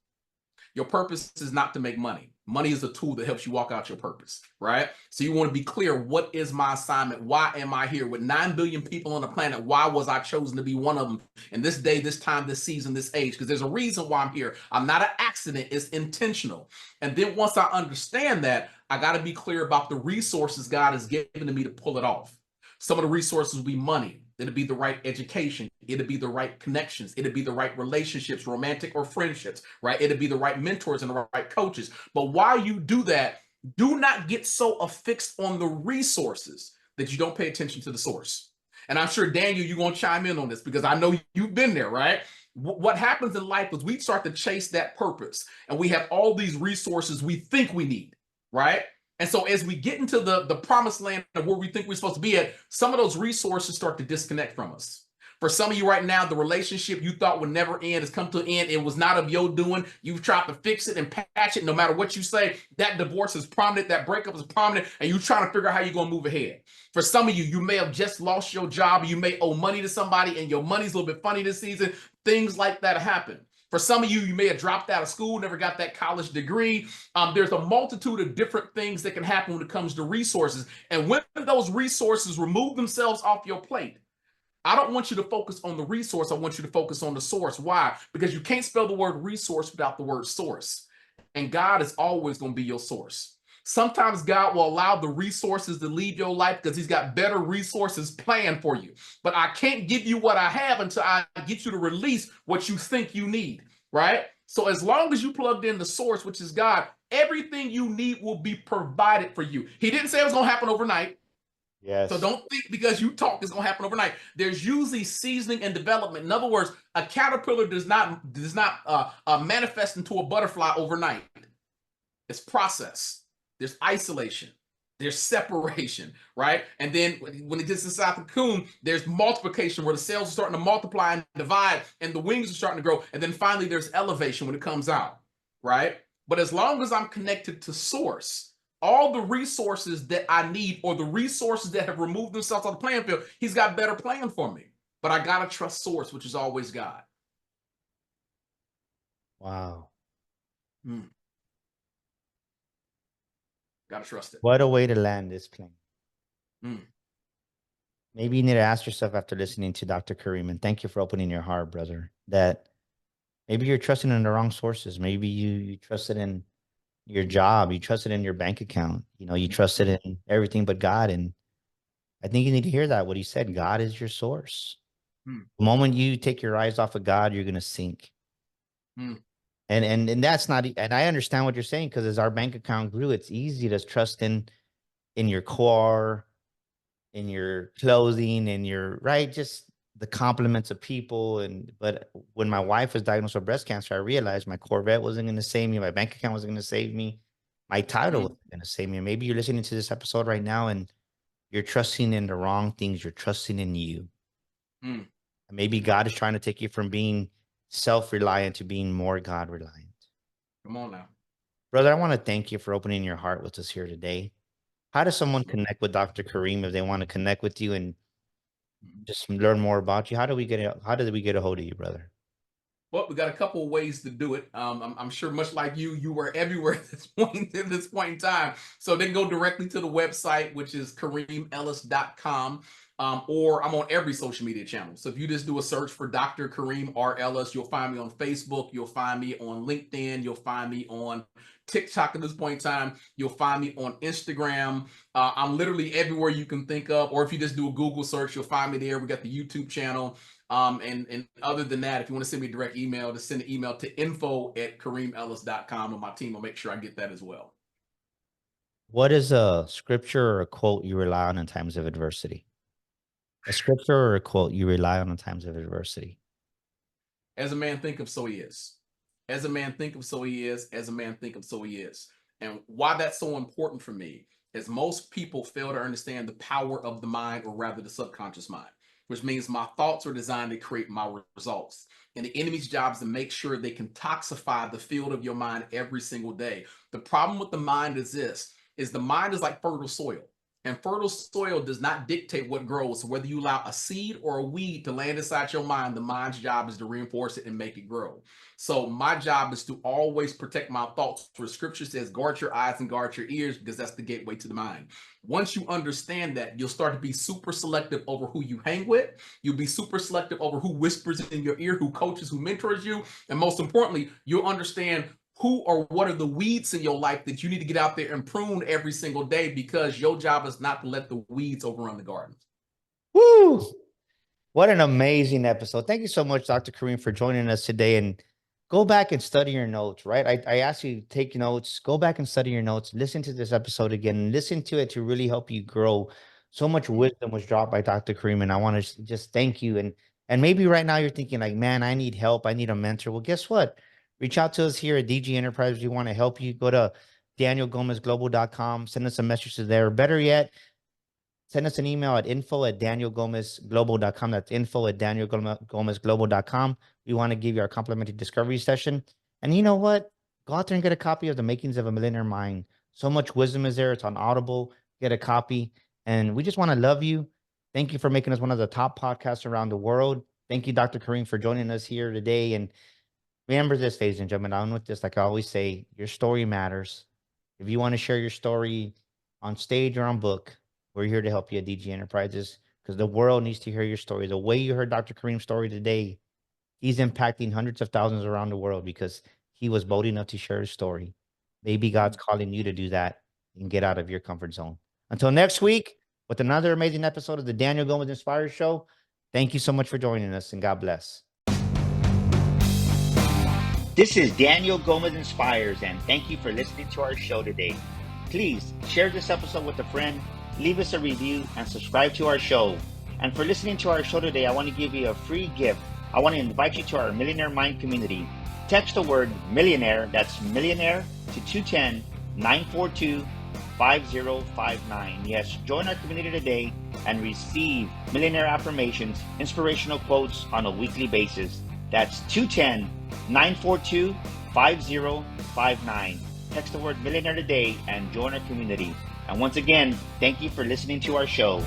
Your purpose is not to make money. Money is a tool that helps you walk out your purpose, right? So you want to be clear, what is my assignment? Why am I here? With 9 billion people on the planet, why was I chosen to be one of them in this day, this time, this season, this age? Because there's a reason why I'm here. I'm not an accident. It's intentional. And then once I understand that, I got to be clear about the resources God has given to me to pull it off. Some of the resources will be money. It'll be the right education. It'll be the right connections. It'll be the right relationships, romantic or friendships, right? It'll be the right mentors and the right coaches. But while you do that, do not get so affixed on the resources that you don't pay attention to the source. And I'm sure, Daniel, you're going to chime in on this because I know you've been there, right? What happens in life is we start to chase that purpose and we have all these resources we think we need, right? And so as we get into the promised land of where we think we're supposed to be at, some of those resources start to disconnect from us. For some of you right now, the relationship you thought would never end has come to an end. It was not of your doing. You've tried to fix it and patch it. No matter what you say, that divorce is prominent, that breakup is prominent, and you're trying to figure out how you're going to move ahead. For some of you, you may have just lost your job. You may owe money to somebody, and your money's a little bit funny this season. Things like that happen. For some of you, you may have dropped out of school, never got that college degree. There's a multitude of different things that can happen when it comes to resources. And when those resources remove themselves off your plate, I don't want you to focus on the resource. I want you to focus on the source. Why? Because you can't spell the word resource without the word source. And God is always going to be your source. Sometimes God will allow the resources to leave your life because he's got better resources planned for you. But I can't give you what I have until I get you to release what you think you need, right? So as long as you plugged in the source, which is God, everything you need will be provided for you. He didn't say it was going to happen overnight. Yes. So don't think because you talk it's going to happen overnight. There's usually seasoning and development. In other words, a caterpillar does not manifest into a butterfly overnight. It's process. There's isolation. There's separation, right? And then when it gets inside the cocoon, there's multiplication where the cells are starting to multiply and divide and the wings are starting to grow. And then finally, there's elevation when it comes out, right? But as long as I'm connected to source, all the resources that I need or the resources that have removed themselves on the playing field, he's got better plan for me. But I got to trust source, which is always God. Wow. Got to trust it. What a way to land this plane. Mm. Maybe you need to ask yourself after listening to Dr. Karim, and thank you for opening your heart, brother, that maybe you're trusting in the wrong sources. Maybe you trusted in your job. You trusted in your bank account. You know, you trusted in everything but God. And I think you need to hear that, what he said. God is your source. The moment you take your eyes off of God, you're going to sink. And that's not, and I understand what you're saying, because as our bank account grew, it's easy to trust in your core, in your clothing, in your, right, just the compliments of people. But when my wife was diagnosed with breast cancer, I realized my Corvette wasn't going to save me, my bank account wasn't going to save me, my title wasn't going to save me. And maybe you're listening to this episode right now and you're trusting in the wrong things. You're trusting in you. And maybe God is trying to take you from being self-reliant to being more God-reliant. Come on now. Brother, I want to thank you for opening your heart with us here today. How does someone connect with Dr. Karim if they want to connect with you and just learn more about you? How did we get a hold of you, brother? Well, we got a couple of ways to do it. I'm sure much like you were everywhere at this point in time. So they can go directly to the website, which is KarimEllis.com. Or I'm on every social media channel. So if you just do a search for Dr. Karim R. Ellis, you'll find me on Facebook. You'll find me on LinkedIn. You'll find me on TikTok at this point in time. You'll find me on Instagram. I'm literally everywhere you can think of. Or if you just do a Google search, you'll find me there. We got the YouTube channel. And other than that, if you want to send me a direct email, just send an email to info@KarimEllis.com, and my team will make sure I get that as well. What is a scripture or a quote you rely on in times of adversity? A scripture or a quote you rely on in times of adversity? As a man thinketh, so he is. As a man thinketh, so he is. As a man thinketh, so he is. And why that's so important for me is most people fail to understand the power of the mind, or rather the subconscious mind, which means my thoughts are designed to create my results. And the enemy's job is to make sure they can toxify the field of your mind every single day. The problem with the mind is this, is the mind is like fertile soil. And fertile soil does not dictate what grows. So whether you allow a seed or a weed to land inside your mind, the mind's job is to reinforce it and make it grow. So my job is to always protect my thoughts. Where scripture says, guard your eyes and guard your ears, because that's the gateway to the mind. Once you understand that, you'll start to be super selective over who you hang with. You'll be super selective over who whispers in your ear, who coaches, who mentors you. And most importantly, you'll understand who or what are the weeds in your life that you need to get out there and prune every single day, because your job is not to let the weeds overrun the garden. Woo! What an amazing episode. Thank you so much, Dr. Karim, for joining us today. And go back and study your notes, right? I asked you to take notes, go back and study your notes, listen to this episode again, listen to it to really help you grow. So much wisdom was dropped by Dr. Karim, and I want to just thank you. And maybe right now you're thinking like, man, I need help. I need a mentor. Well, guess what? Reach out to us here at DG Enterprise. We want to help you. Go to DanielGomezGlobal.com. Send us a message there. Better yet, send us an email at info@DanielGomezGlobal.com. That's info@DanielGomezGlobal.com. We want to give you our complimentary discovery session. And you know what? Go out there and get a copy of The Makings of a Millionaire Mind. So much wisdom is there. It's on Audible. Get a copy. And we just want to love you. Thank you for making us one of the top podcasts around the world. Thank you, Dr. Karim, for joining us here today. And remember this, ladies and gentlemen, on with this, like I always say, your story matters. If you want to share your story on stage or on book, we're here to help you at DG Enterprises, because the world needs to hear your story. The way you heard Dr. Karim's story today, he's impacting hundreds of thousands around the world because he was bold enough to share his story. Maybe God's calling you to do that and get out of your comfort zone. Until next week, with another amazing episode of the Daniel Gomez Inspires Show, thank you so much for joining us, and God bless. This is Daniel Gomez Inspires, and thank you for listening to our show today. Please share this episode with a friend. leave us a review, and subscribe to our show. And for listening to our show today, I want to give you a free gift. I want to invite you to our Millionaire Mind community. Text the word millionaire, that's millionaire, to 210-942-5059. Yes, join our community today and receive millionaire affirmations, inspirational quotes on a weekly basis. That's 210-942-5059. Text the word millionaire today and join our community. And once again, thank you for listening to our show.